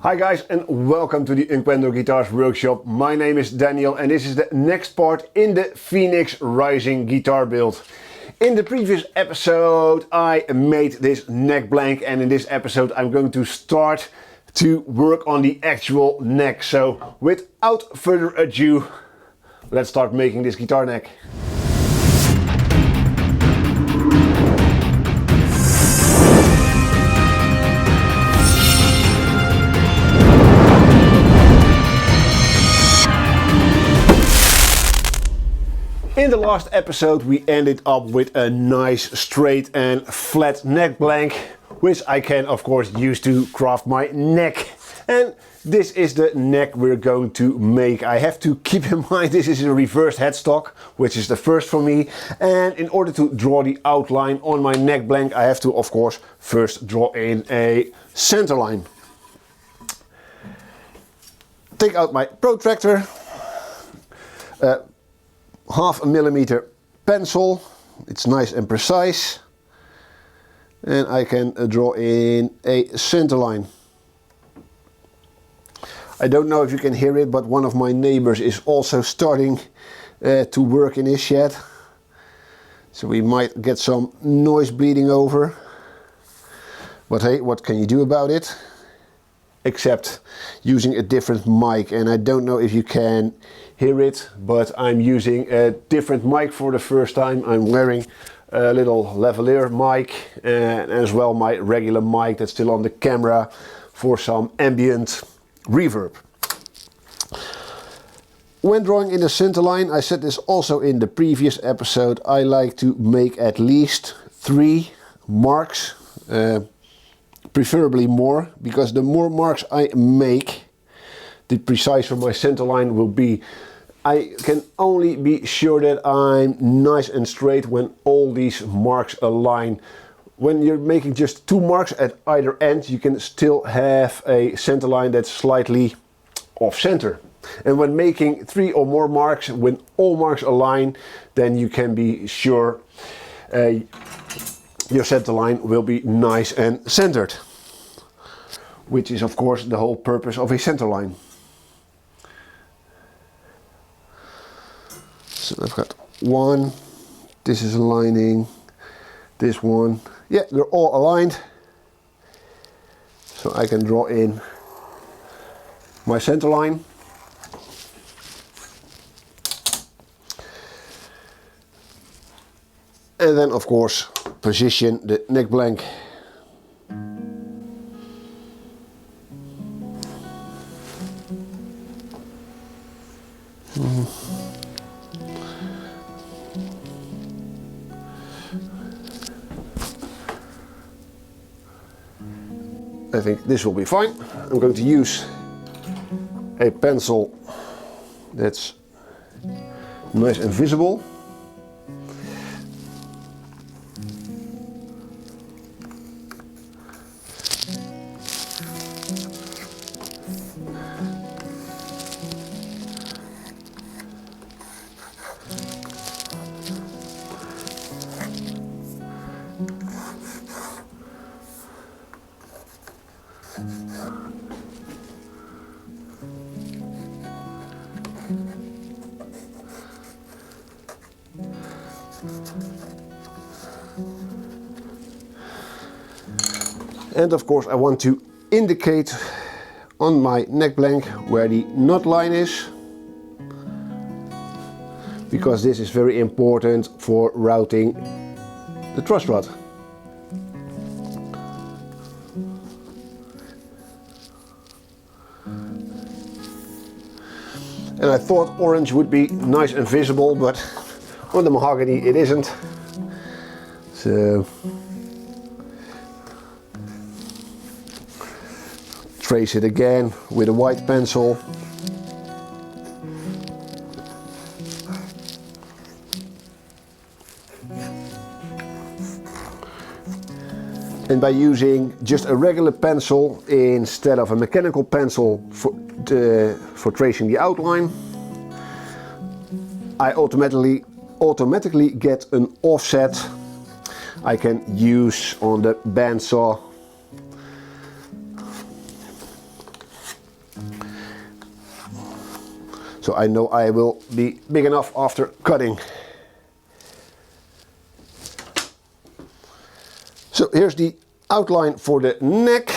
Hi guys, and welcome to the Unquendor Guitars workshop. My name is Daniel and this is the next part in the Phoenix Rising guitar build. In the previous episode I made this neck blank, and in this episode I'm going to start to work on the actual neck. So without further ado, let's start making this guitar neck. In the last episode we ended up with a nice straight and flat neck blank, which I can of course use to craft my neck. And this is the neck we're going to make. I have to keep in mind this is a reversed headstock, which is the first for me. And in order to draw the outline on my neck blank, I have to of course first draw in a centerline. Take out my protractor. 1/2 mm pencil, it's nice and precise, and I can draw in a centerline. I don't know if you can hear it, but one of my neighbors is also starting to work in his shed, so we might get some noise bleeding over, but hey, what can you do about it except using a different mic. And I don't know if you can hear it, but I'm using a different mic for the first time. I'm wearing a little lavalier mic and as well my regular mic that's still on the camera for some ambient reverb. When drawing in the centerline, I said this also in the previous episode, I like to make at least 3 marks, preferably more, because the more marks I make, the preciser my centerline will be. I can only be sure that I'm nice and straight when all these marks align. When you're making just 2 marks at either end, you can still have a centerline that's slightly off center. And when making 3 or more marks, when all marks align, then you can be sure your centerline will be nice and centered, which is of course the whole purpose of a centerline. So I've got 1, this is aligning, this one, yeah, they're all aligned. So I can draw in my centerline. And then of course position the neck blank. I think this will be fine. I'm going to use a pencil that's nice and visible. And of course I want to indicate on my neck blank where the knot line is, because this is very important for routing the truss rod. And I thought orange would be nice and visible, but on the mahogany it isn't. So trace it again with a white pencil. And by using just a regular pencil instead of a mechanical pencil for tracing the outline, I automatically get an offset I can use on the bandsaw so I know I will be big enough after cutting. So here's the outline for the neck,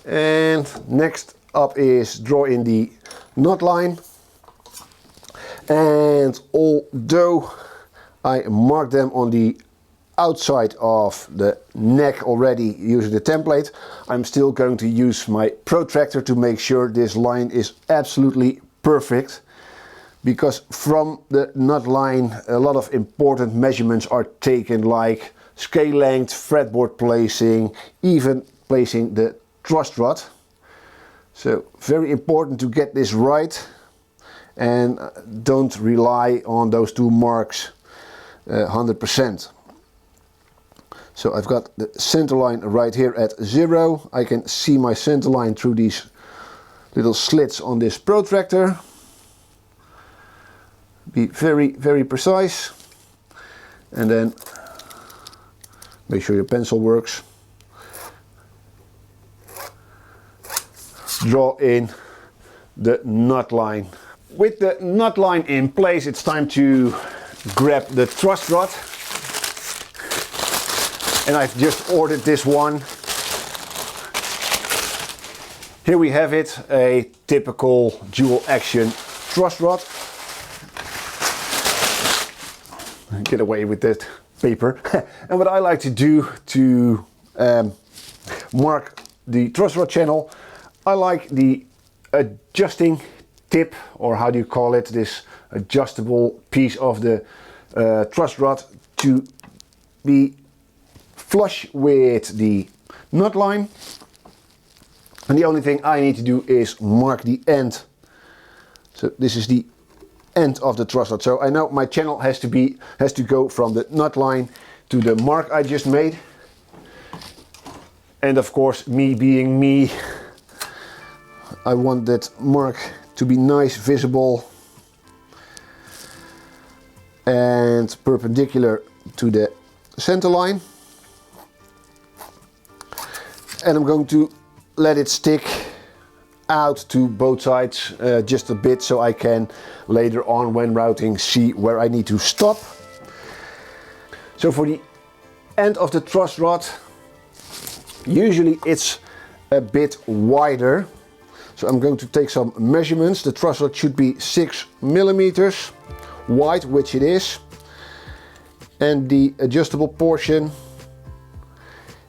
and next up is draw in the knot line. And although I marked them on the outside of the neck already using the template, I'm still going to use my protractor to make sure this line is absolutely perfect, because from the knot line a lot of important measurements are taken, like scale length, fretboard placing, even placing the truss rod. So very important to get this right, and don't rely on those two marks 100%. So I've got the center line right here at 0. I can see my center line through these little slits on this protractor. Be very precise, and then make sure your pencil works. Draw in the knot line. With the knot line in place, it's time to grab the truss rod. And I've just ordered this one. Here we have it, a typical dual action truss rod. Get away with that paper. And what I like to do to mark the truss rod channel, I like the adjusting tip, or how do you call it, this adjustable piece of the truss rod, to be flush with the knot line. And the only thing I need to do is mark the end. So this is the end of the truss rod. So I know my channel has to go from the knot line to the mark I just made. And of course, me being me, I want that mark to be nice, visible, and perpendicular to the center line. And I'm going to let it stick out to both sides just a bit, so I can later on, when routing, see where I need to stop. So for the end of the truss rod, usually it's a bit wider. So I'm going to take some measurements. The truss rod should be 6 millimeters wide, which it is. And the adjustable portion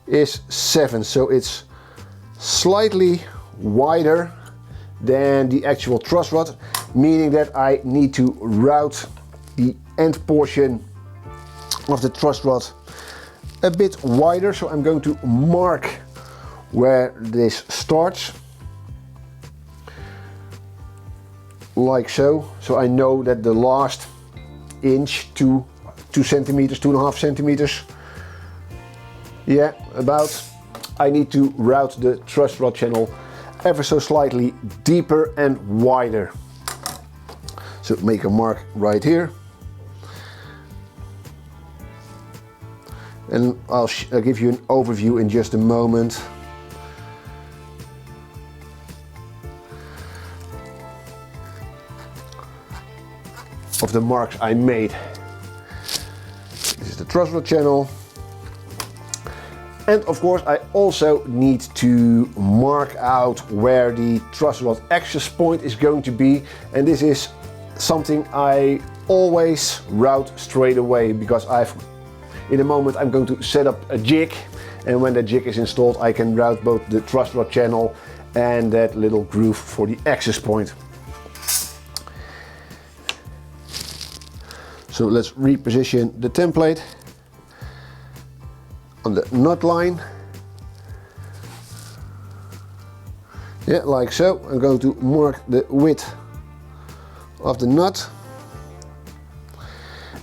is 7, so it's slightly wider than the actual truss rod, meaning that I need to route the end portion of the truss rod a bit wider. So I'm going to mark where this starts, like so. So I know that the last inch, 2 centimeters, 2.5 centimeters, yeah, about, I need to route the truss rod channel ever so slightly deeper and wider. So make a mark right here, and I'll give you an overview in just a moment. Of the marks I made. This is the truss rod channel. And of course I also need to mark out where the truss rod access point is going to be, and this is something I always route straight away, because in a moment I'm going to set up a jig, and when the jig is installed I can route both the truss rod channel and that little groove for the access point. So let's reposition the template on the knot line. Yeah, like so. I'm going to mark the width of the nut.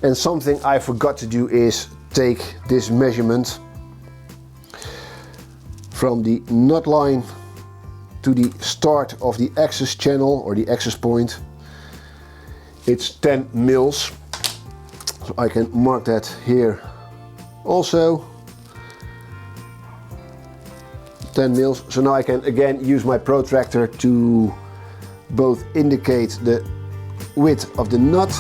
And something I forgot to do is take this measurement from the knot line to the start of the access channel, or the access point. It's 10 mils. So I can mark that here also. 10 mils. So now I can again use my protractor to both indicate the width of the nut.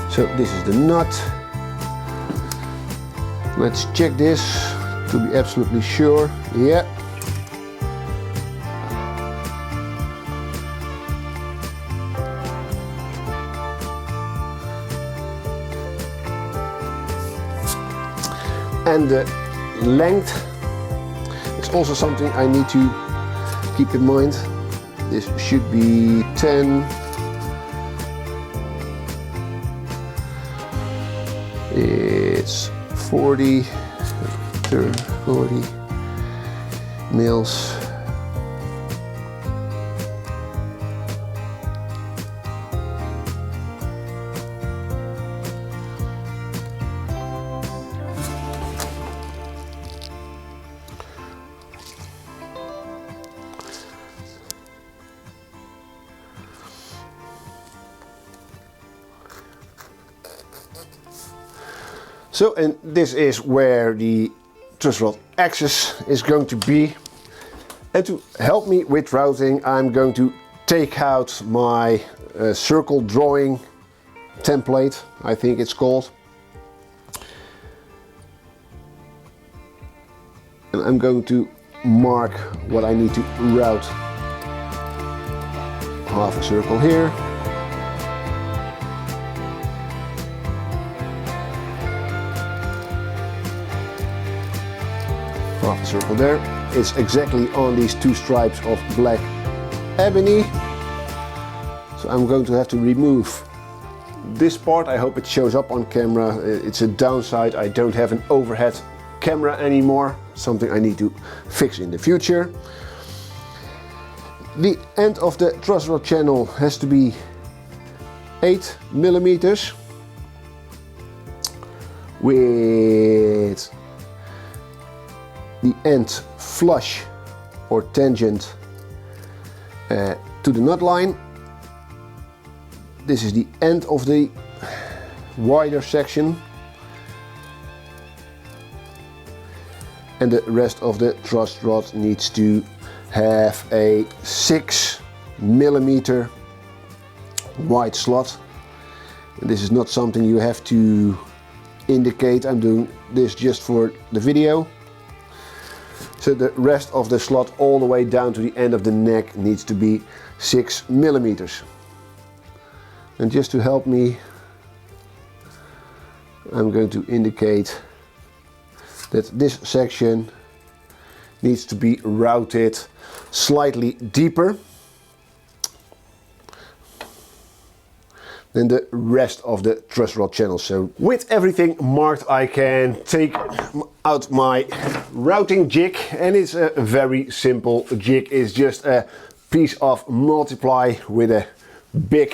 So this is the nut. Let's check this to be absolutely sure. Yeah. And the length is also something I need to keep in mind. This should be 10. It's 40 mils. So, and this is where the truss rod axis is going to be. And to help me with routing, I'm going to take out my circle drawing template, I think it's called. And I'm going to mark what I need to route. Half a circle here. Half a circle there. It's exactly on these two stripes of black ebony. So I'm going to have to remove this part. I hope it shows up on camera. It's a downside. I don't have an overhead camera anymore. Something I need to fix in the future. The end of the truss rod channel has to be 8 millimeters with the end flush or tangent to the nut line. This is the end of the wider section, and the rest of the truss rod needs to have a 6 millimeter wide slot. And this is not something you have to indicate. I'm doing this just for the video. So the rest of the slot all the way down to the end of the neck needs to be 6 millimeters. And just to help me, I'm going to indicate that this section needs to be routed slightly deeper than the rest of the truss rod channel. So with everything marked, I can take out my routing jig, and it's a very simple jig. It's just a piece of multiply with a big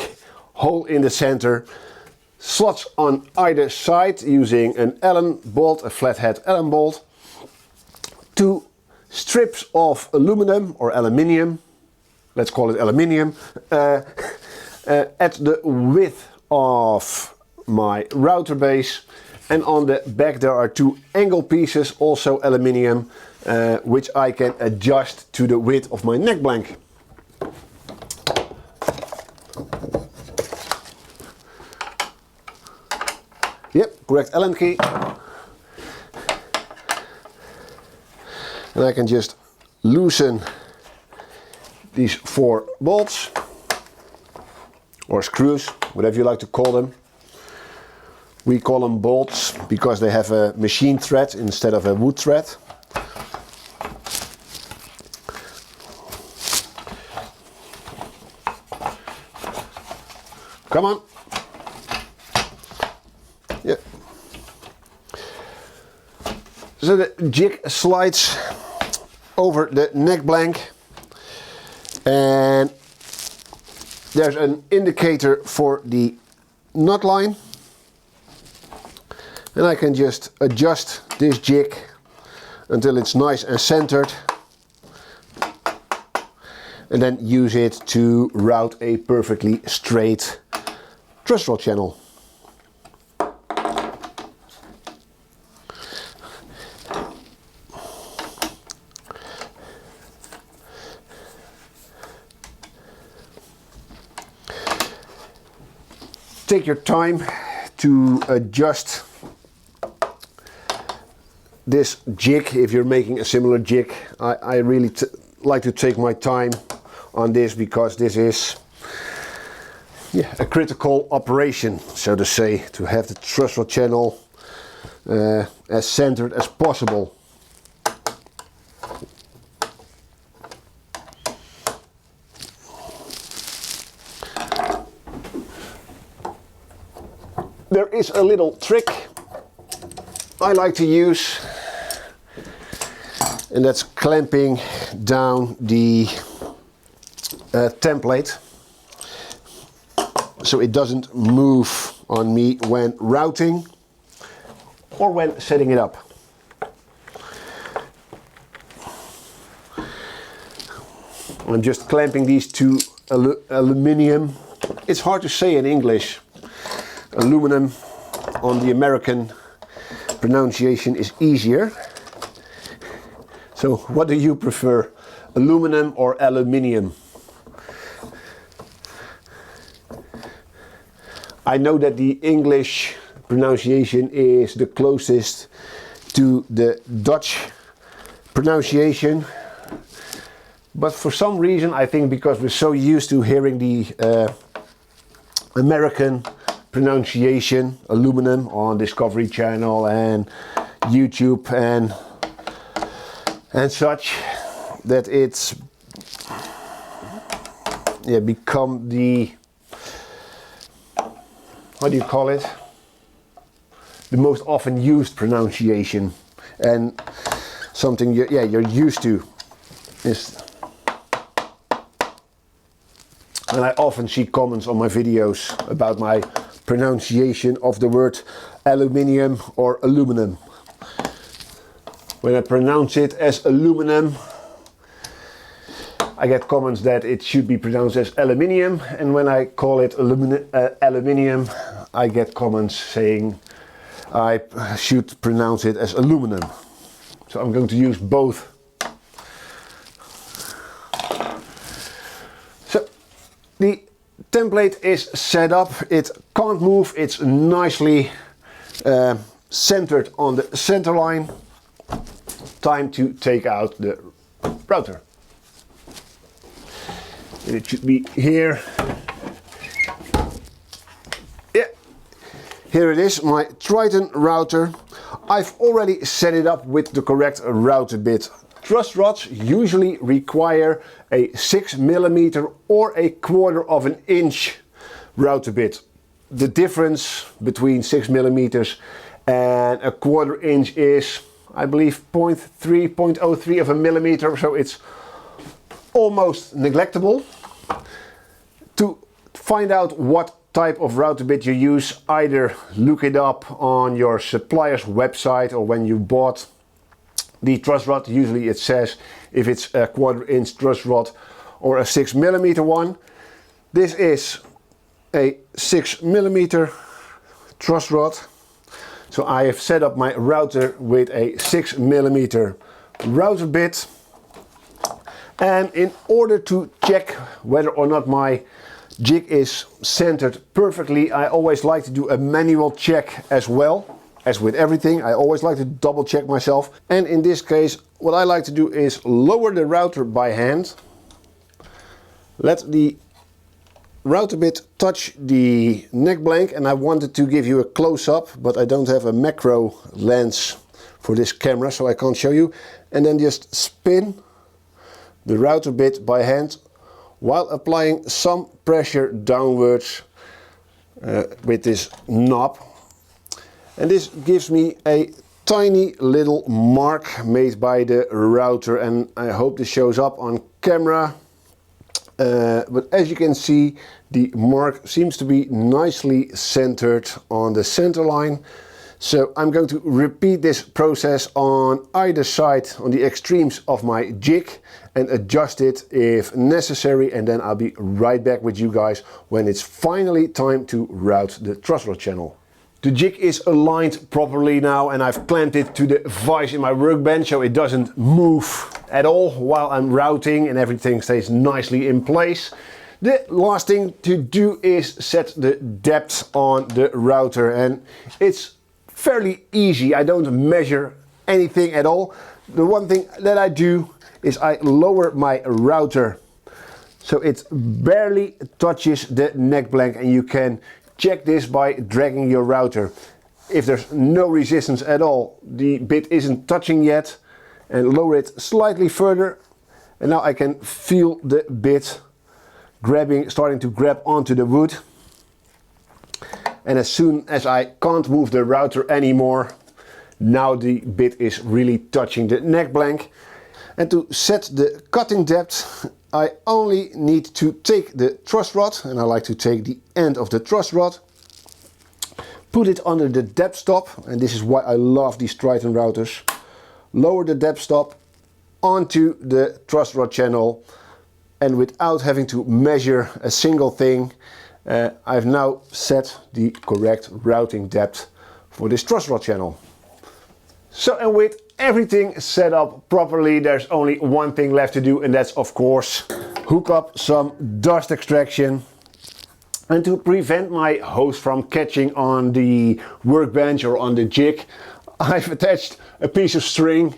hole in the center, slots on either side using an Allen bolt, a flathead Allen bolt, 2 strips of aluminum or aluminium, let's call it aluminium, at the width of my router base, and on the back there are 2 angle pieces, also aluminium, which I can adjust to the width of my neck blank. Yep, correct Allen key. And I can just loosen these 4 bolts, or screws, whatever you like to call them. We call them bolts because they have a machine thread instead of a wood thread. Come on. Yeah. So the jig slides over the neck blank, and there's an indicator for the nut line, and I can just adjust this jig until it's nice and centered, and then use it to route a perfectly straight truss rod channel. take your time to adjust this jig. If you're making a similar jig, I really like to take my time on this, because this is a critical operation, so to say, to have the truss rod channel as centered as possible. There is a little trick I like to use, and that's clamping down the template so it doesn't move on me when routing or when setting it up. I'm just clamping these two aluminum, it's hard to say in English, aluminum on the American pronunciation is easier. So what do you prefer, aluminum or aluminium? I know that the English pronunciation is the closest to the Dutch pronunciation, but for some reason, I think because we're so used to hearing the American pronunciation, aluminum, on Discovery Channel and YouTube and such, that it's become the, what do you call it, the most often used pronunciation, and something you're used to. And I often see comments on my videos about my pronunciation of the word aluminium or aluminum. When I pronounce it as aluminum, I get comments that it should be pronounced as aluminium, and when I call it aluminium, I get comments saying I should pronounce it as aluminum. So I'm going to use both. So the template is set up, it can't move, it's nicely centered on the centerline. Time to take out the router. It should be here. Yeah, here it is, my Triton router. I've already set it up with the correct router bit. Truss rods usually require a 6mm or a 1/4 inch router bit. The difference between 6mm and a 1/4 inch is, I believe, 0.03 of a millimeter, so it's almost neglectable. To find out what type of router bit you use, either look it up on your supplier's website, or when you bought the truss rod, usually it says if it's a 1/4 inch truss rod or a 6mm one. This is a 6mm truss rod. So I have set up my router with a 6mm router bit. And in order to check whether or not my jig is centered perfectly, I always like to do a manual check as well. As with everything, I always like to double check myself. And in this case, what I like to do is lower the router by hand. Let the router bit touch the neck blank, and I wanted to give you a close-up, but I don't have a macro lens for this camera, so I can't show you. And then just spin the router bit by hand while applying some pressure downwards with this knob. And this gives me a tiny little mark made by the router, and I hope this shows up on camera. But as you can see, the mark seems to be nicely centered on the center line. So I'm going to repeat this process on either side, on the extremes of my jig, and adjust it if necessary, and then I'll be right back with you guys when it's finally time to route the truss rod channel. The jig is aligned properly now, and I've clamped it to the vise in my workbench so it doesn't move at all while I'm routing, and everything stays nicely in place. The last thing to do is set the depth on the router, and it's fairly easy. I don't measure anything at all. The one thing that I do is I lower my router so it barely touches the neck blank, and you can check this by dragging your router. If there's no resistance at all, the bit isn't touching yet, and lower it slightly further, and now I can feel the bit starting to grab onto the wood. And as soon as I can't move the router anymore, now the bit is really touching the neck blank. And to set the cutting depth, I only need to take the truss rod, and I like to take the end of the truss rod, put it under the depth stop, and this is why I love these Triton routers. Lower the depth stop onto the truss rod channel, and without having to measure a single thing, I've now set the correct routing depth for this truss rod channel. So, and with everything set up properly, there's only one thing left to do, and that's of course hook up some dust extraction. And to prevent my hose from catching on the workbench or on the jig, I've attached a piece of string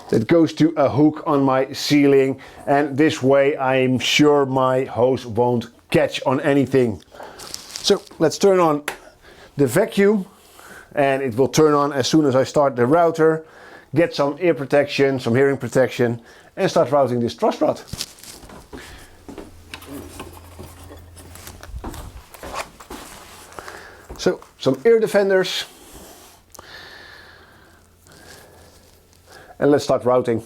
that goes to a hook on my ceiling, and this way I'm sure my hose won't catch on anything. So let's turn on the vacuum, and it will turn on as soon as I start the router, get some ear protection, some hearing protection, and start routing this truss rod. So some ear defenders, and let's start routing.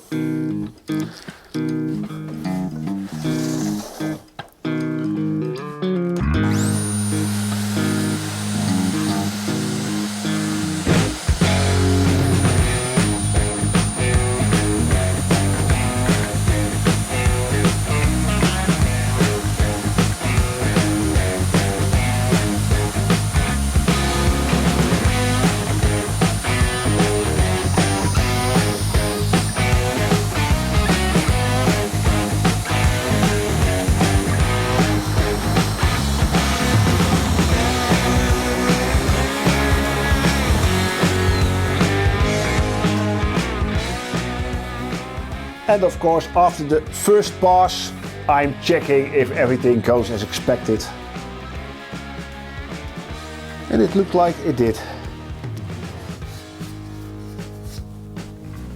And of course, after the first pass, I'm checking if everything goes as expected. And it looked like it did.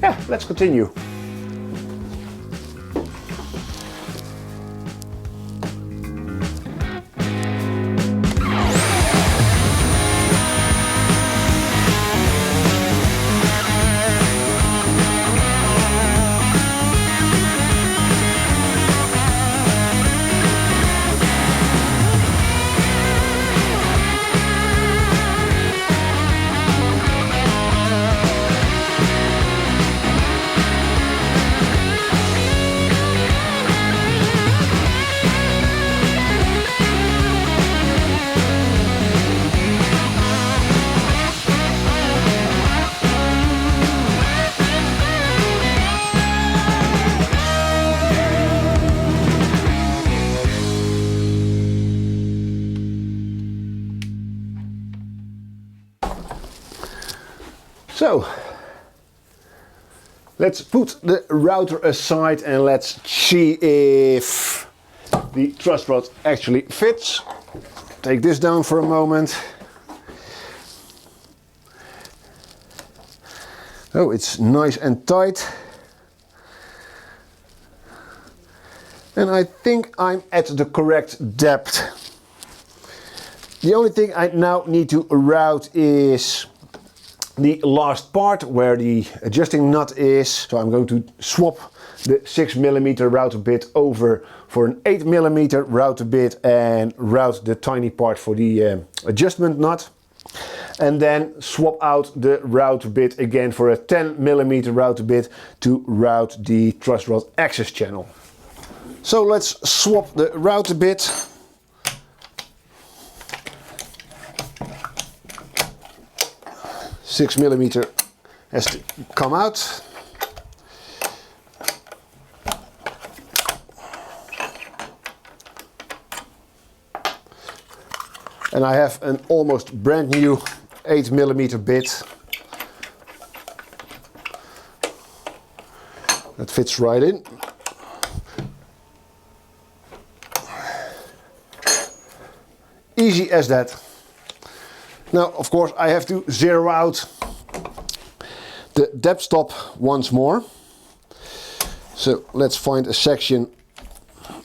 Yeah, let's continue. So, let's put the router aside and let's see if the truss rod actually fits. Take this down for a moment. Oh, it's nice and tight. And I think I'm at the correct depth. The only thing I now need to route is the last part where the adjusting nut is. So I'm going to swap the 6mm router bit over for an 8mm router bit and route the tiny part for the adjustment nut, and then swap out the router bit again for a 10mm router bit to route the truss rod access channel. So let's swap the router bit. Six millimeter has to come out. And I have an almost brand new 8mm bit that fits right in. Easy as that. Now, of course, I have to zero out the depth stop once more. So let's find a section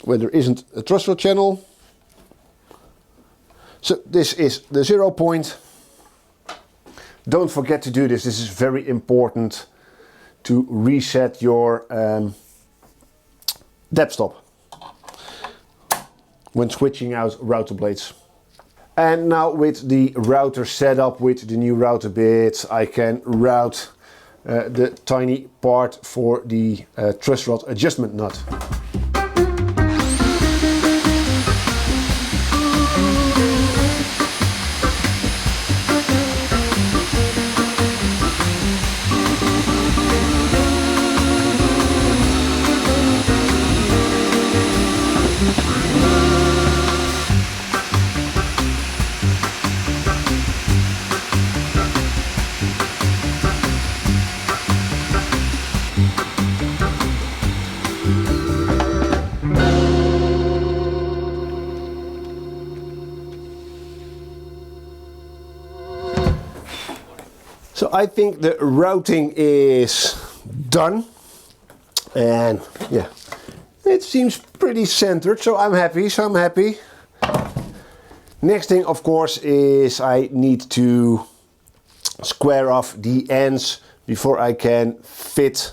where there isn't a truss rod channel. So this is the 0 point. Don't forget to do this. This is very important to reset your depth stop when switching out router blades. And now with the router set up with the new router bits, I can route the tiny part for the truss rod adjustment nut. So I think the routing is done, and yeah, it seems pretty centered, so I'm happy. Next thing, of course, is I need to square off the ends before I can fit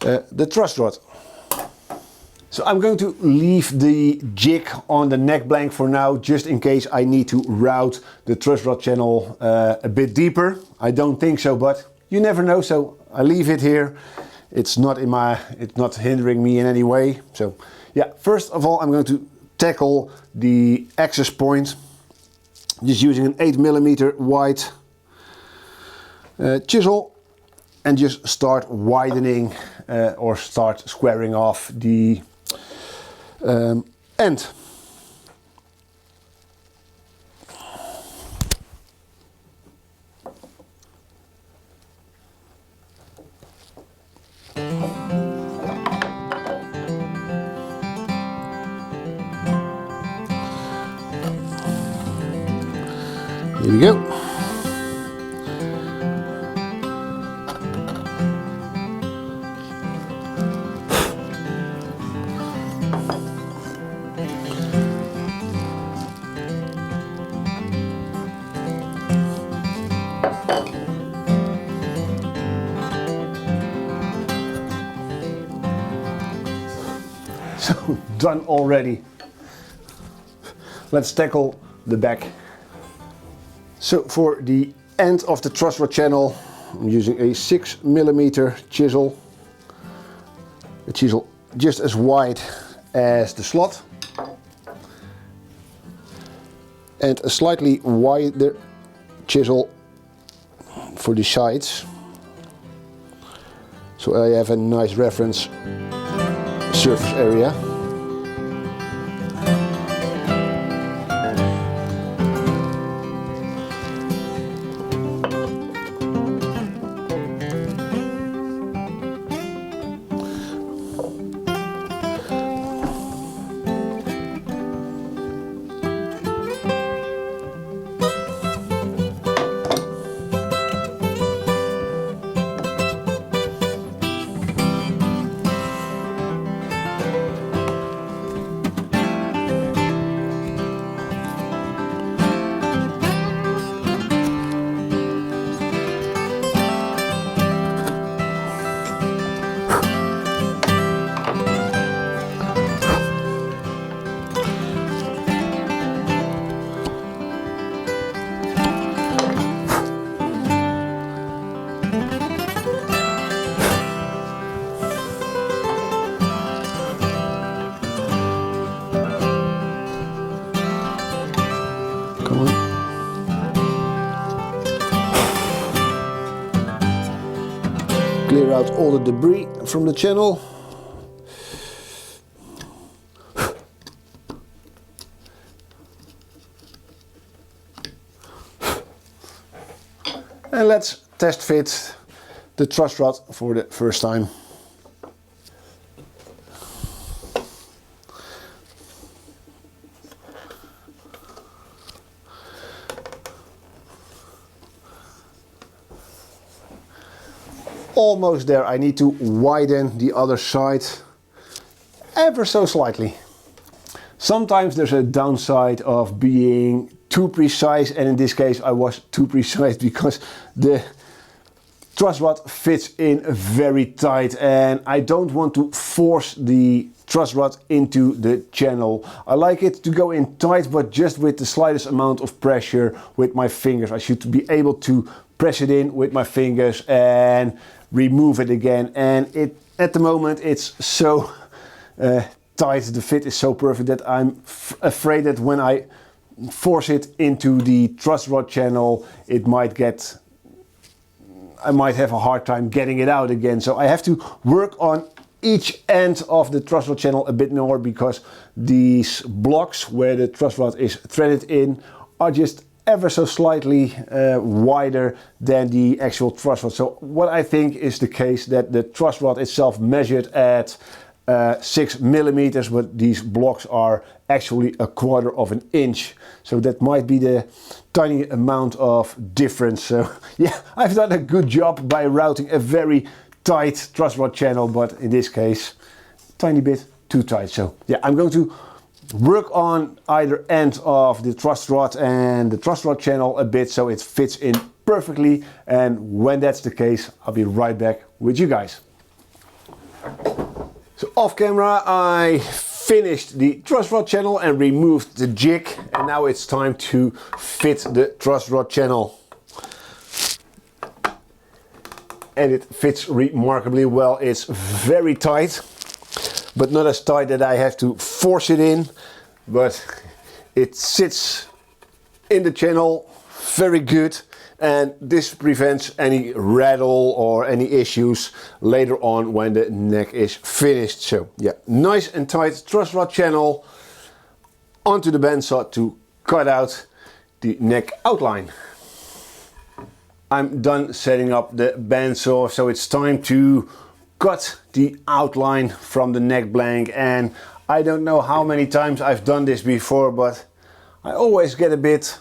the truss rod. So I'm going to leave the jig on the neck blank for now, just in case I need to route the truss rod channel a bit deeper. I don't think so, but you never know, so I leave it here. It's not hindering me in any way. So yeah, first of all, I'm going to tackle the access point, just using an 8mm wide chisel, and just start widening or start squaring off the end. Here we go. So done already. Let's tackle the back. So for the end of the truss rod channel, I'm using a 6mm chisel. A chisel just as wide as the slot, and a slightly wider chisel for the sides, so I have a nice reference surface area. Clear out all the debris from the channel. And let's test fit the truss rod for the first time. Almost there. I need to widen the other side ever so slightly. Sometimes there's a downside of being too precise, and in this case I was too precise because the truss rod fits in very tight and I don't want to force the truss rod into the channel. I like it to go in tight, but just with the slightest amount of pressure with my fingers. I should be able to press it in with my fingers and remove it again, and at the moment it's so tight, the fit is so perfect that I'm afraid that when I force it into the truss rod channel I might have a hard time getting it out again. So I have to work on each end of the truss rod channel a bit more, because these blocks where the truss rod is threaded in are just ever so slightly wider than the actual truss rod. So what I think is the case that the truss rod itself measured at 6 millimeters, but these blocks are actually 1/4 of an inch. So that might be the tiny amount of difference. So yeah, I've done a good job by routing a very tight truss rod channel, but in this case, tiny bit too tight. So yeah, I'm going to work on either end of the truss rod and the truss rod channel a bit so it fits in perfectly, and when that's the case, I'll be right back with you guys. So off camera I finished the truss rod channel and removed the jig, and now it's time to fit the truss rod channel. And it fits remarkably well. It's very tight, but not as tight that I have to force it in, but it sits in the channel very good, and this prevents any rattle or any issues later on when the neck is finished. So yeah, nice and tight truss rod channel onto the bandsaw to cut out the neck outline. I'm done setting up the bandsaw, so it's time to cut the outline from the neck blank. And I don't know how many times I've done this before, but I always get a bit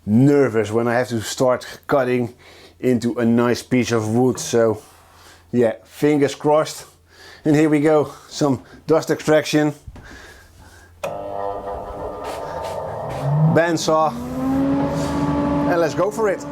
nervous when I have to start cutting into a nice piece of wood. So yeah, fingers crossed. And here we go, some dust extraction, bandsaw, and let's go for it.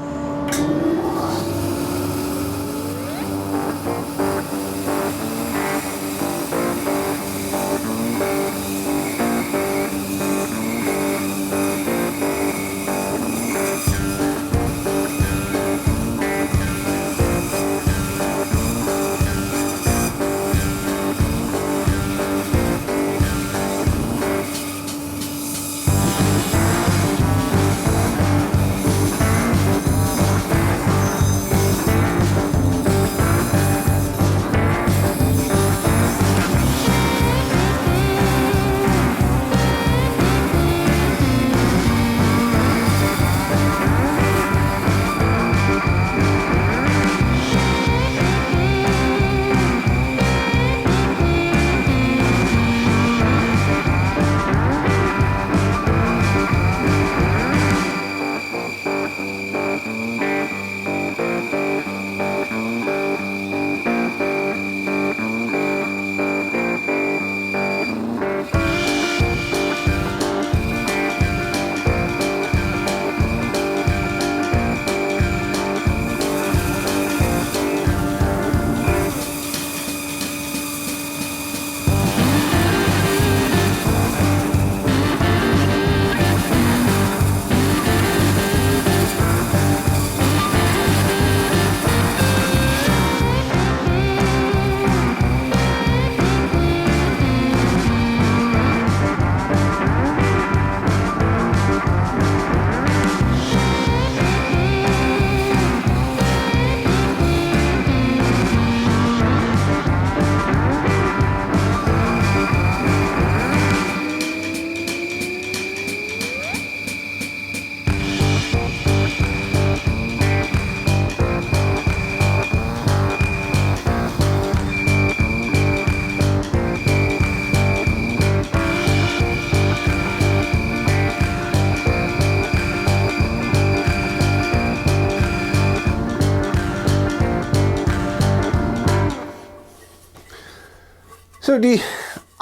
So the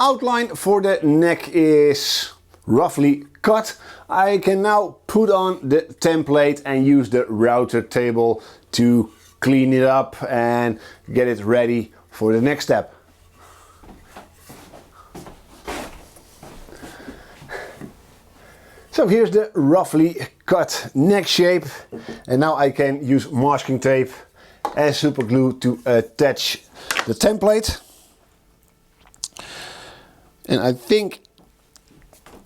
outline for the neck is roughly cut. I can now put on the template and use the router table to clean it up and get it ready for the next step. So here's the roughly cut neck shape, and now I can use masking tape and super glue to attach the template. And I think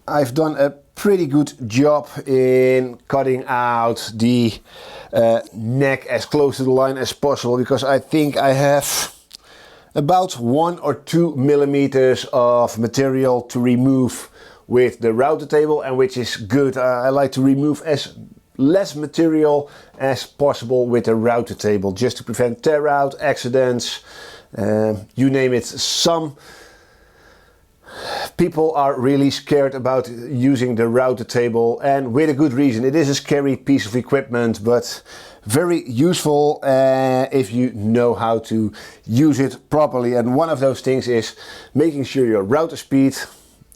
I've done a pretty good job in cutting out the neck as close to the line as possible, because I think I have about 1 or 2 millimeters of material to remove with the router table, and which is good. I like to remove as less material as possible with the router table, just to prevent tear out, accidents, you name it. Some people are really scared about using the router table, and with a good reason. It is a scary piece of equipment, but very useful if you know how to use it properly. And one of those things is making sure your router speed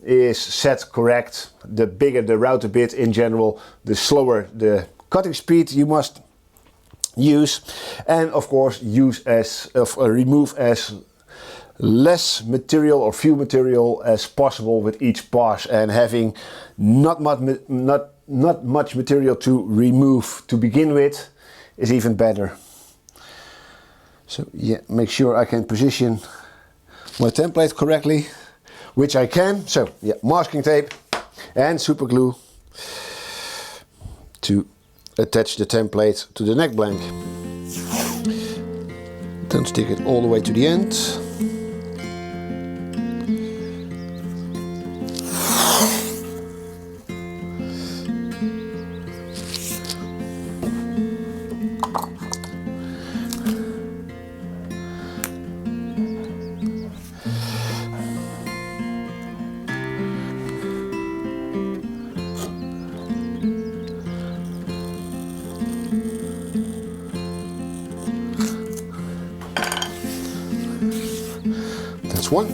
is set correct. The bigger the router bit in general, the slower the cutting speed you must use, and of course remove as less material or few material as possible with each pass, and having not much material to remove to begin with is even better. So yeah, make sure I can position my template correctly, which I can. So yeah, masking tape and super glue to attach the template to the neck blank. Don't stick it all the way to the end. One.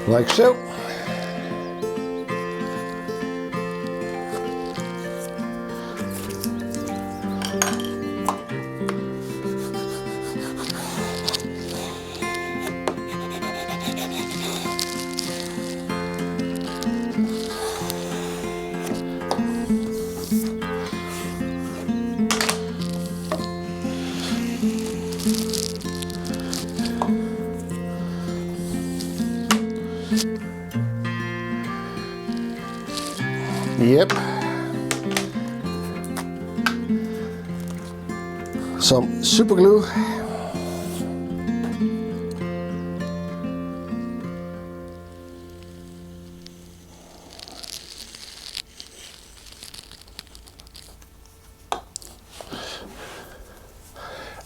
Like so. Yep. Some super glue.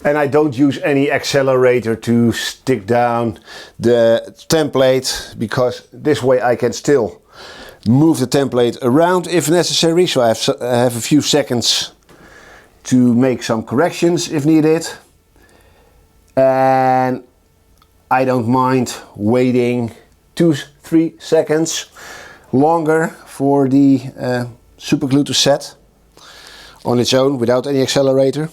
And I don't use any accelerator to stick down the template, because this way I can still move the template around if necessary. So I have a few seconds to make some corrections if needed. And I don't mind waiting 2-3 seconds longer for the super glue to set on its own without any accelerator.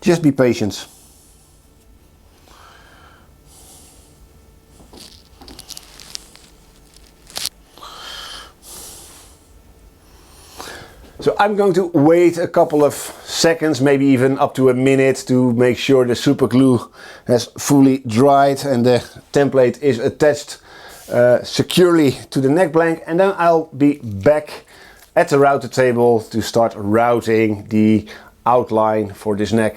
Just be patient. So I'm going to wait a couple of seconds, maybe even up to a minute, to make sure the super glue has fully dried and the template is attached securely to the neck blank, and then I'll be back at the router table to start routing the outline for this neck.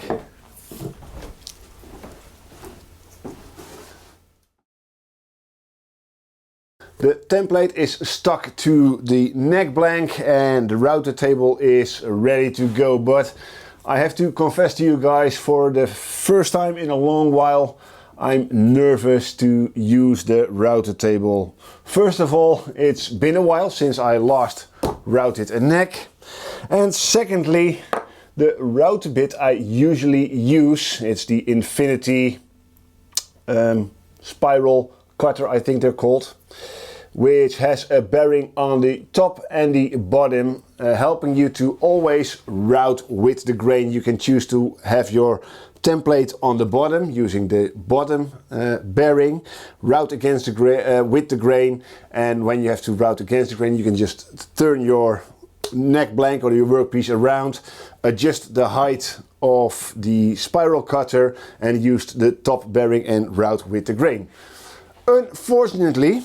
The template is stuck to the neck blank and the router table is ready to go, but I have to confess to you guys, for the first time in a long while, I'm nervous to use the router table. First of all, it's been a while since I last routed a neck, and secondly, the router bit I usually use, it's the Infinity spiral cutter, I think they're called, which has a bearing on the top and the bottom, helping you to always route with the grain. You can choose to have your template on the bottom using the bottom bearing, route against the with the grain, and when you have to route against the grain, you can just turn your neck blank or your workpiece around, adjust the height of the spiral cutter and use the top bearing and route with the grain. Unfortunately,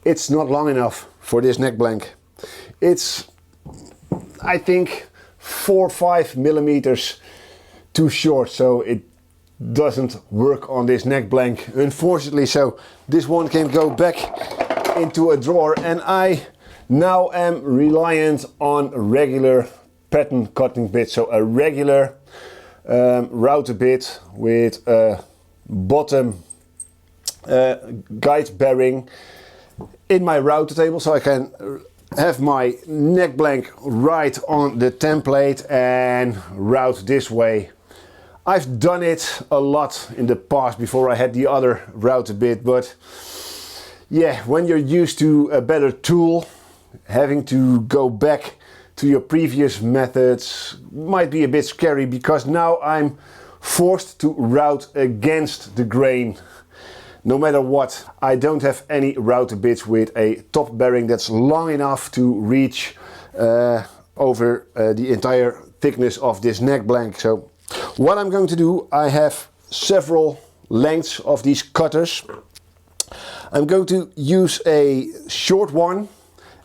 it's not long enough for this neck blank. It's, I think, 4 or 5 millimeters too short, so it doesn't work on this neck blank, unfortunately. So this one can go back into a drawer, and I now am reliant on a regular pattern cutting bit, so a regular router bit with a bottom guide bearing in my router table, so I can have my neck blank right on the template and route this way. I've done it a lot in the past before I had the other router bit, but yeah, when you're used to a better tool, having to go back to your previous methods might be a bit scary, because now I'm forced to route against the grain. No matter what, I don't have any router bits with a top bearing that's long enough to reach over the entire thickness of this neck blank. So what I'm going to do, I have several lengths of these cutters. I'm going to use a short one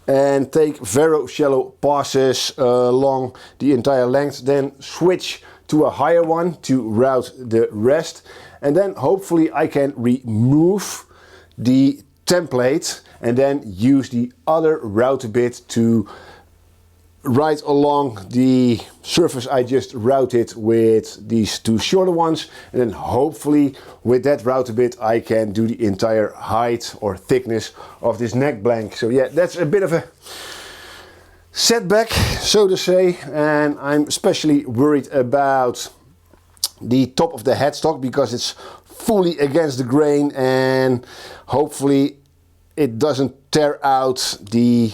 and take very shallow passes along the entire length, then switch to a higher one to route the rest, and then hopefully I can remove the template and then use the other router bit to right along the surface I just routed with these two shorter ones, and then hopefully with that router bit I can do the entire height or thickness of this neck blank. So yeah, that's a bit of a setback, so to say, and I'm especially worried about the top of the headstock because it's fully against the grain, and hopefully it doesn't tear out the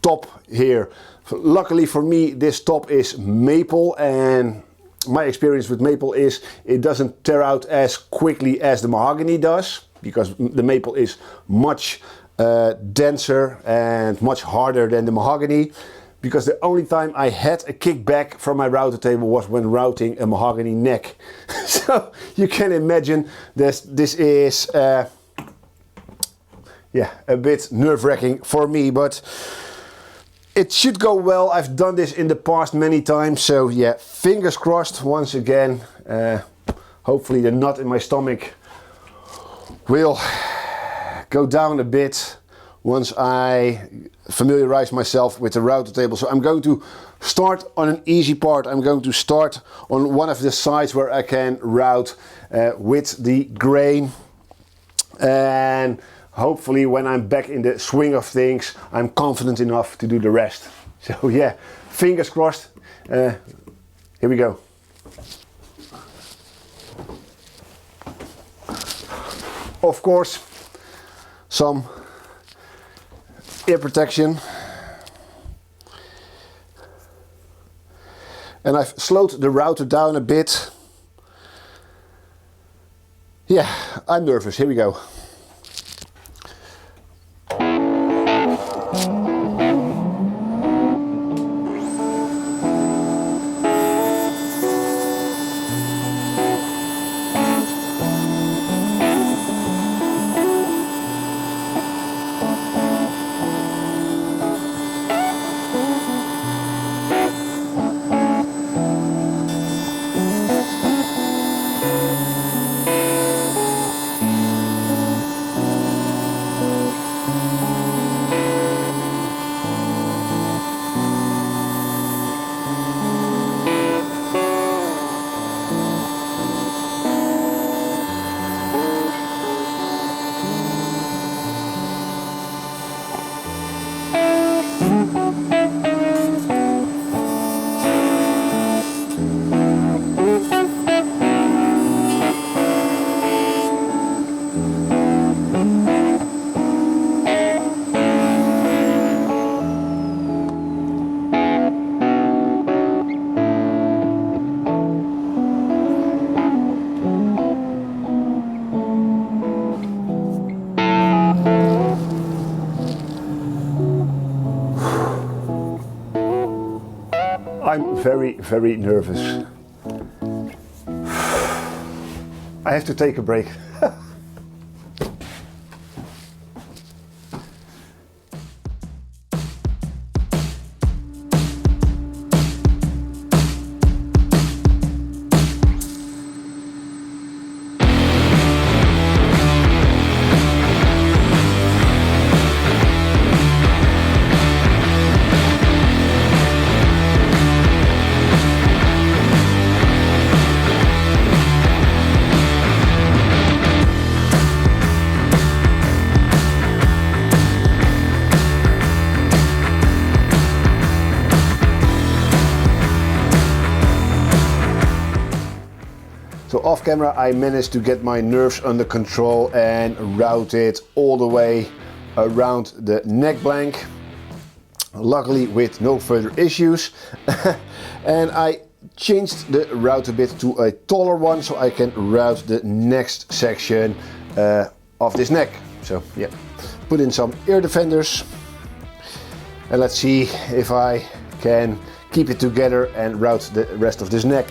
top here. Luckily for me, this top is maple, and my experience with maple is it doesn't tear out as quickly as the mahogany does, because the maple is much denser and much harder than the mahogany. Because the only time I had a kickback from my router table was when routing a mahogany neck. So you can imagine this is yeah, a bit nerve-wracking for me, but it should go well. I've done this in the past many times, so yeah, fingers crossed once again. Hopefully the knot in my stomach will go down a bit once I familiarize myself with the router table. So I'm going to start on an easy part. I'm going to start on one of the sides where I can route with the grain, and hopefully when I'm back in the swing of things, I'm confident enough to do the rest. So yeah, fingers crossed. Here we go. Of course, some ear protection. And I've slowed the router down a bit. Yeah, I'm nervous. Here we go. I'm very, very nervous. I have to take a break. So off camera I managed to get my nerves under control and route it all the way around the neck blank. Luckily with no further issues. And I changed the route a bit to a taller one so I can route the next section of this neck. So yeah, put in some ear defenders and let's see if I can keep it together and route the rest of this neck.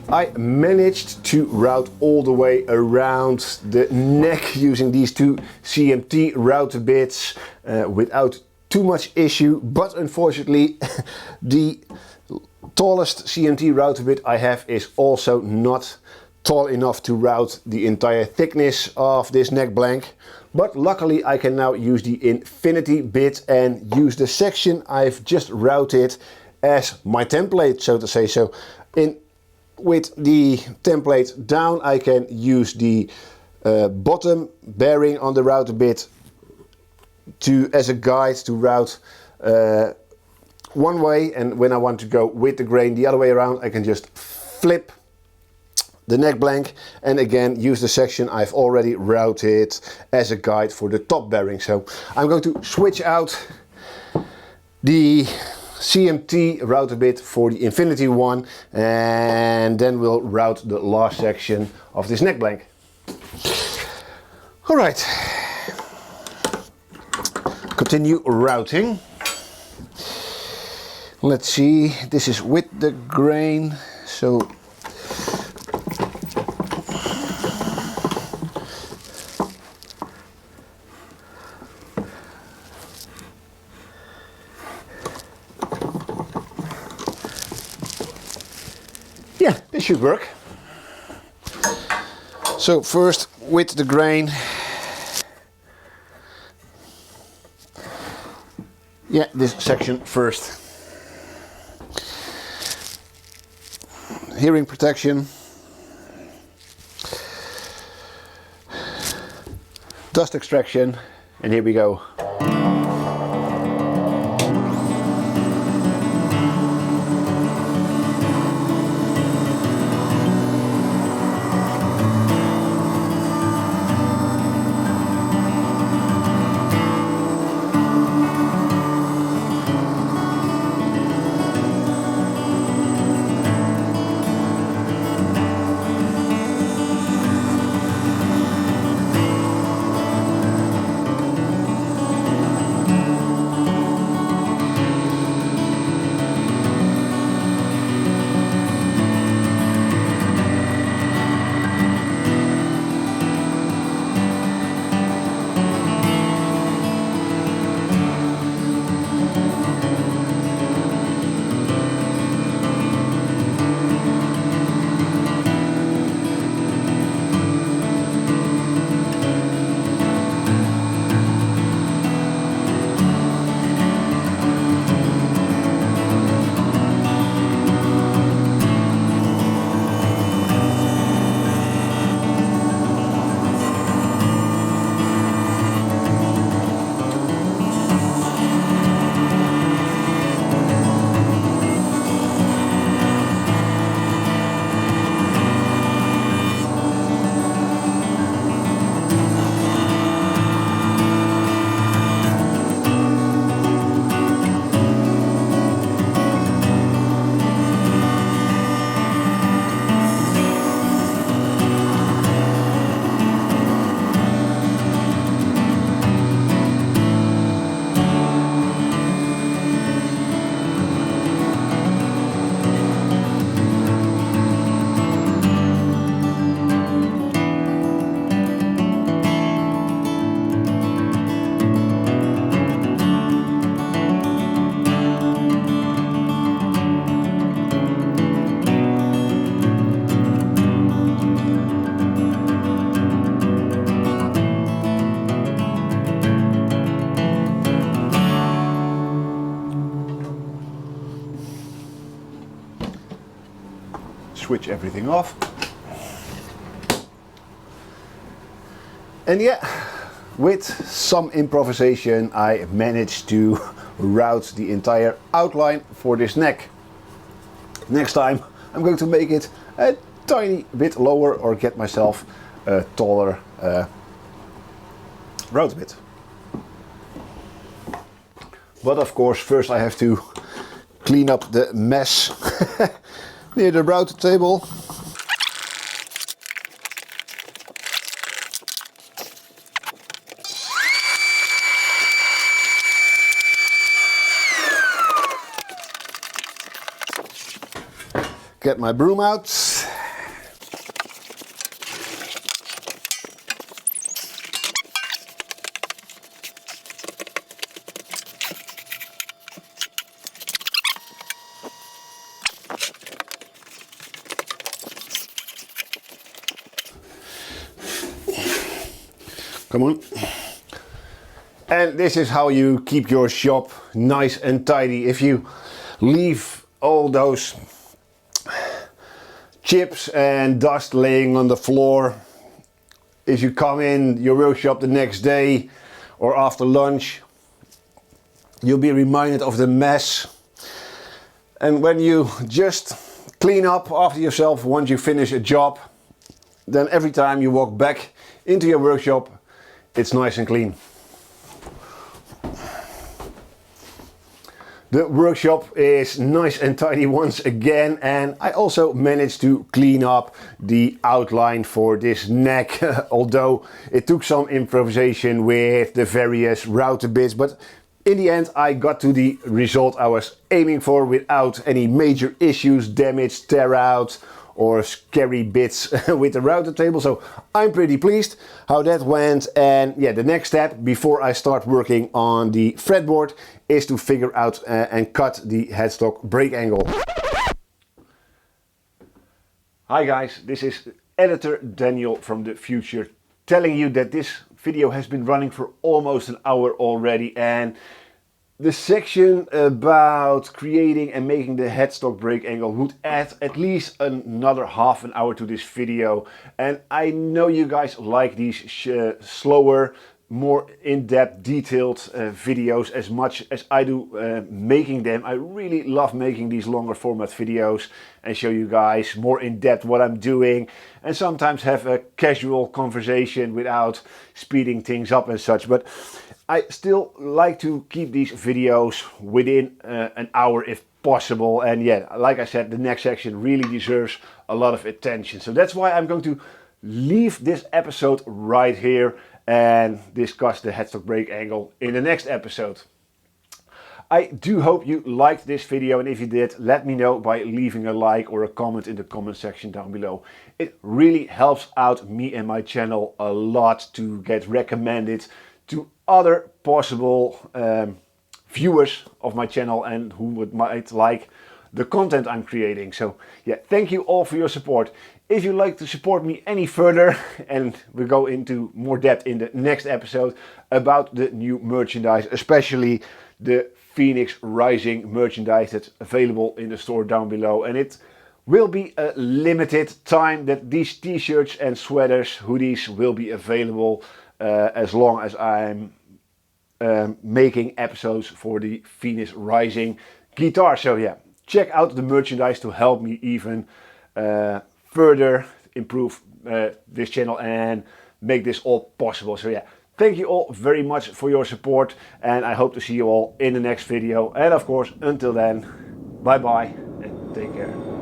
I managed to route all the way around the neck using these two CMT router bits without too much issue, but unfortunately the tallest CMT router bit I have is also not tall enough to route the entire thickness of this neck blank. But luckily I can now use the infinity bit and use the section I've just routed as my template, so to say. So with the template down I can use the bottom bearing on the router bit as a guide to route one way, and when I want to go with the grain the other way around I can just flip the neck blank and again use the section I've already routed as a guide for the top bearing. So I'm going to switch out the CMT router bit for the infinity one and then we'll route the last section of this neck blank. Alright, continue routing. Let's see, this is with the grain, so yeah, this should work. So first with the grain, yeah, this section first. Hearing protection, dust extraction, and here we go. switch everything off. And yeah, with some improvisation I managed to route the entire outline for this neck. Next time I'm going to make it a tiny bit lower or get myself a taller route bit. But of course first I have to clean up the mess near the route table. Get my broom out. Come on. And this is how you keep your shop nice and tidy. If you leave all those chips and dust laying on the floor, if you come in your workshop the next day or after lunch, you'll be reminded of the mess. And when you just clean up after yourself once you finish a job, then every time you walk back into your workshop, it's nice and clean. The workshop is nice and tidy once again, and I also managed to clean up the outline for this neck, although it took some improvisation with the various router bits, but in the end I got to the result I was aiming for without any major issues, damage, tear out or scary bits with the router table. So I'm pretty pleased how that went. And yeah, the next step before I start working on the fretboard is to figure out and cut the headstock break angle. Hi guys, this is editor Daniel from the future telling you that this video has been running for almost an hour already, and the section about creating and making the headstock break angle would add at least another half an hour to this video. And I know you guys like these slower, more in-depth, detailed videos as much as I do making them. I really love making these longer format videos and show you guys more in depth what I'm doing, and sometimes have a casual conversation without speeding things up and such. But I still like to keep these videos within an hour if possible. And yeah, like I said, the next section really deserves a lot of attention. So that's why I'm going to leave this episode right here and discuss the headstock break angle in the next episode. I do hope you liked this video, and if you did, let me know by leaving a like or a comment in the comment section down below. It really helps out me and my channel a lot to get recommended to other possible viewers of my channel and who might like the content I'm creating. So yeah, thank you all for your support. If you'd like to support me any further, and we'll go into more depth in the next episode about the new merchandise, especially the Phoenix Rising merchandise that's available in the store down below. And it will be a limited time that these t-shirts and sweaters, hoodies will be available as long as I'm making episodes for the Phoenix Rising guitar. So yeah, check out the merchandise to help me even further improve this channel and make this all possible. So yeah, thank you all very much for your support, and I hope to see you all in the next video. And of course, until then, bye bye and take care.